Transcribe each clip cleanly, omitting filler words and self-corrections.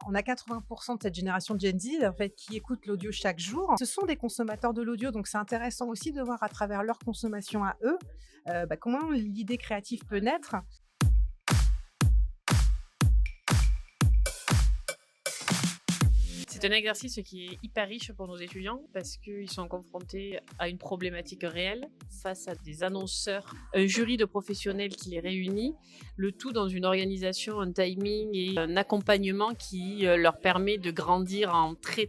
On a 80% de cette génération de Gen Z en fait, qui écoute l'audio chaque jour. Ce sont des consommateurs de l'audio, donc c'est intéressant aussi de voir à travers leur consommation à eux comment l'idée créative peut naître. C'est un exercice qui est hyper riche pour nos étudiants parce qu'ils sont confrontés à une problématique réelle face à des annonceurs, un jury de professionnels qui les réunit, le tout dans une organisation, un timing et un accompagnement qui leur permet de grandir en très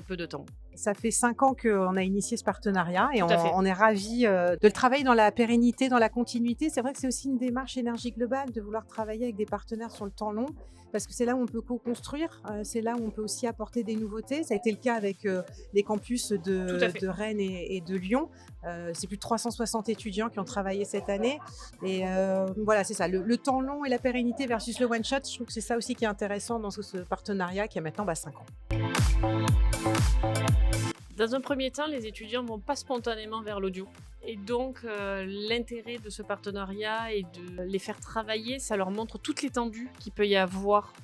peu de temps. Ça fait 5 ans qu'on a initié ce partenariat et Tout à fait. on est ravis de le travailler dans la pérennité, dans la continuité. C'est vrai que c'est aussi une démarche énergie globale de vouloir travailler avec des partenaires sur le temps long parce que c'est là où on peut co-construire, c'est là où on peut aussi apporter des nouveautés. Ça a été le cas avec les campus Tout à fait. de Rennes et de Lyon. C'est plus de 360 étudiants qui ont travaillé cette année. Et voilà, c'est ça, le temps long et la pérennité versus le one-shot. Je trouve que c'est ça aussi qui est intéressant dans ce partenariat qui a maintenant 5 ans. Dans un premier temps, les étudiants ne vont pas spontanément vers l'audio. Et donc, l'intérêt de ce partenariat est de les faire travailler. Ça leur montre toute l'étendue qu'il peut y avoir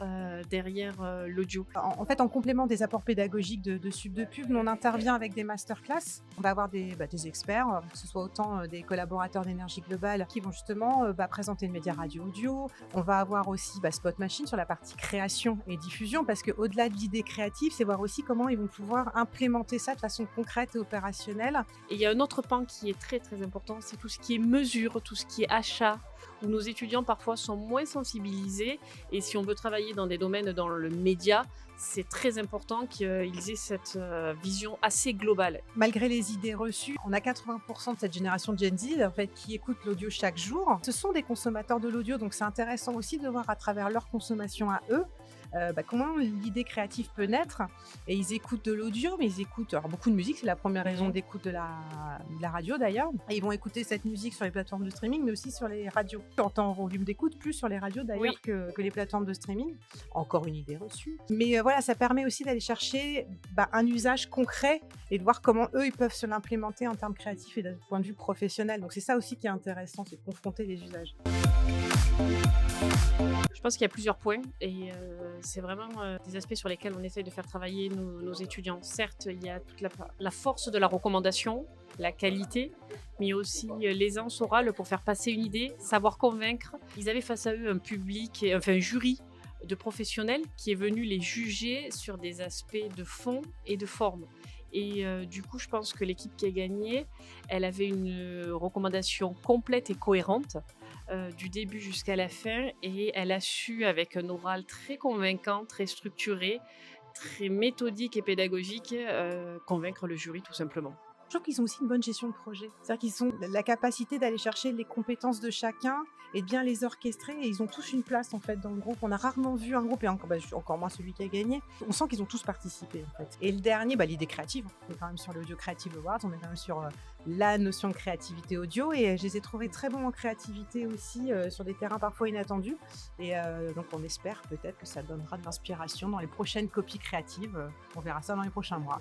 derrière l'audio. En fait, en complément des apports pédagogiques de Sub de Pub, nous on intervient avec des masterclass. On va avoir des experts, que ce soit autant des collaborateurs d'énergie globale qui vont justement présenter le média radio audio. On va avoir aussi Spot Machine sur la partie création et diffusion parce qu'au-delà de l'idée créative, c'est voir aussi comment ils vont pouvoir implémenter ça de façon concrète et opérationnelle. Et il y a un autre pan qui est très important, c'est tout ce qui est mesure, tout ce qui est achat, où nos étudiants parfois sont moins sensibilisés. Et si on veut travailler dans des domaines dans le média, c'est très important qu'ils aient cette vision assez globale. Malgré les idées reçues, on a 80% de cette génération de Gen Z en fait, qui écoute l'audio chaque jour. Ce sont des consommateurs de l'audio, donc c'est intéressant aussi de voir à travers leur consommation à eux comment l'idée créative peut naître. Et ils écoutent de l'audio, mais ils écoutent beaucoup de musique, c'est la première raison d'écoute de la radio d'ailleurs. Et ils vont écouter cette musique sur les plateformes de streaming, mais aussi sur les radios. En temps volume d'écoute, plus sur les radios d'ailleurs que les plateformes de streaming. Encore une idée reçue. Mais voilà, ça permet aussi d'aller chercher un usage concret et de voir comment eux, ils peuvent se l'implémenter en termes créatifs et d'un point de vue professionnel. Donc c'est ça aussi qui est intéressant, c'est de confronter les usages. Je pense qu'il y a plusieurs points et c'est vraiment des aspects sur lesquels on essaye de faire travailler nos étudiants. Certes, il y a toute la force de la recommandation, la qualité, mais aussi l'aisance orale pour faire passer une idée, savoir convaincre. Ils avaient face à eux un public, un jury de professionnels qui est venu les juger sur des aspects de fond et de forme. Et du coup, je pense que l'équipe qui a gagné, elle avait une recommandation complète et cohérente du début jusqu'à la fin et elle a su, avec un oral très convaincant, très structuré, très méthodique et pédagogique, convaincre le jury tout simplement. Je trouve qu'ils ont aussi une bonne gestion de projet. C'est-à-dire qu'ils ont la capacité d'aller chercher les compétences de chacun et de bien les orchestrer. Et ils ont tous une place en fait dans le groupe. On a rarement vu un groupe, et encore moins celui qui a gagné. On sent qu'ils ont tous participé en fait. Et le dernier, l'idée créative. On est quand même sur l'Audio Creative Awards. On est quand même sur la notion de créativité audio. Et je les ai trouvés très bons en créativité aussi, sur des terrains parfois inattendus. Et donc on espère peut-être que ça donnera de l'inspiration dans les prochaines copies créatives. On verra ça dans les prochains mois.